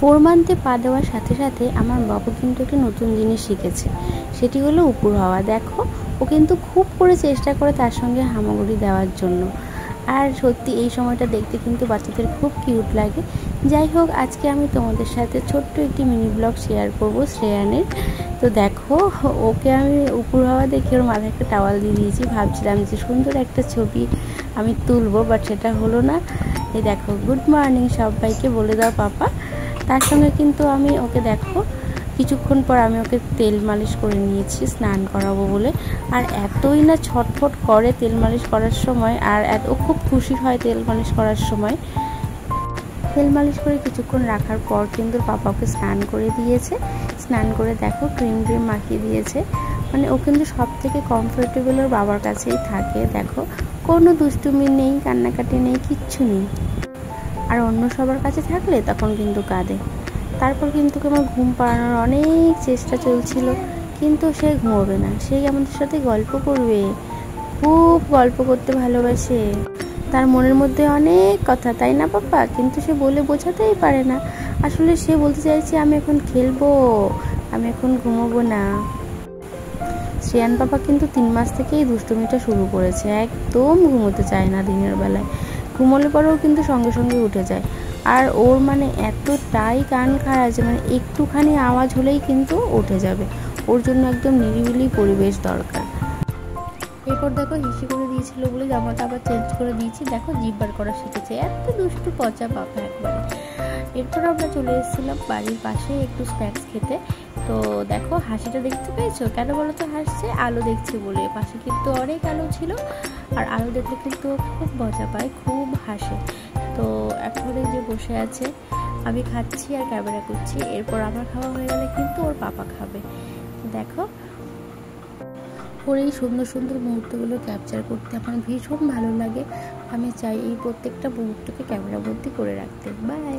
4 মান্থে পা দেওয়ার সাথে সাথে আমার বাবু কিন্তু একটা নতুন জিনিস শিখেছে, সেটি হলো উপর হওয়া। দেখো, ও কিন্তু খুব করে চেষ্টা করে তার সঙ্গে হামাগুড়ি দেওয়ার জন্য। আর সত্যি এই সময়টা দেখতে কিন্তু বাচ্চাদের খুব কিউট লাগে। যাই হোক, আজকে আমি তোমাদের সাথে ছোট্ট একটি মিনি ব্লগ শেয়ার করব শ্রেয়ানের। তো দেখো, ওকে আমি উপর হওয়া দেখে ওর মাথায় একটা টাওয়াল দিয়ে দিয়েছি। ভাবছিলাম যে সুন্দর একটা ছবি আমি তুলবো, বাট সেটা হলো না। এই দেখো, গুড মর্নিং সবাইকে বলে দাও পাপা। তার সঙ্গে কিন্তু আমি ওকে দেখো কিছুক্ষণ পর আমি ওকে তেল মালিশ করে নিয়েছি স্নান করাবো বলে। আর এতই না ছটফট করে তেল মালিশ করার সময়, আর ও খুব খুশি হয় তেল মালিশ করার সময়। তেল মালিশ করে কিছুক্ষণ রাখার পর কিন্তু পাপা ওকে স্নান করে দিয়েছে। স্নান করে দেখো ক্রিম মাখিয়ে দিয়েছে। মানে ও কিন্তু সব থেকে কমফোর্টেবল ওর বাবার কাছেই থাকে। দেখো, কোনো দুষ্টুমি নেই, কান্নাকাটি নেই, কিচ্ছু নেই। আর অন্য সবার কাছে থাকলে তখন কিন্তু কাঁদে। তারপর কিন্তু আমার ঘুম পাড়ানোর অনেক চেষ্টা চলছিল, কিন্তু সে ঘুমোবে না। সেই আমাদের সাথে গল্প করবে, খুব গল্প করতে ভালোবাসে। তার মনের মধ্যে অনেক কথা, তাই না পাপা? কিন্তু সে বলে বোঝাতেই পারে না। আসলে সে বলতে চাইছে আমি এখন খেলবো, আমি এখন ঘুমোবো না। শ্রেয়ান পাপা কিন্তু 3 মাস থেকেই দুষ্টুমিটা শুরু করেছে। একদম ঘুমোতে চায় না দিনের বেলায়। ঘুমোলে পরেও কিন্তু সঙ্গে সঙ্গে উঠে যায়। আর ওর মানে এতটাই কান খাড়া যে মানে একটুখানি আওয়াজ হলেই কিন্তু উঠে যাবে। ওর জন্য একদম নিরিবিলি পরিবেশ দরকার। এরপর দেখো, হিসি করে দিয়েছিল বলে জামাটা আবার চেঞ্জ করে দিয়েছি। দেখো, জিভ বার করা শিখেছে, এত দুষ্টু পচা পাপা একবারে। এরপর আমরা চলে এসেছিলাম বাড়ির পাশে একটু স্ন্যাক্স খেতে। তো দেখো, হাসিটা দেখতে পেয়েছো? কেন বলো তো হাসছে? আলো দেখছে বলে। পাশে কিন্তু অনেক আলো ছিল, আর আলো দেখলে কিন্তু খুব মজা পায়, খুব হাসে। তো এখন এই যে বসে আছে, আমি খাচ্ছি আর ক্যামেরা করছি। এরপর আমার খাওয়া হয়ে গেলে কিন্তু ওর পাপা খাবে। দেখো, ওর এই সুন্দর সুন্দর মুহূর্তগুলো ক্যাপচার করতে আমার ভীষণ ভালো লাগে। আমি চাই এই প্রত্যেকটা মুহূর্তকে ক্যামেরাবন্দি করে রাখতে। বাই।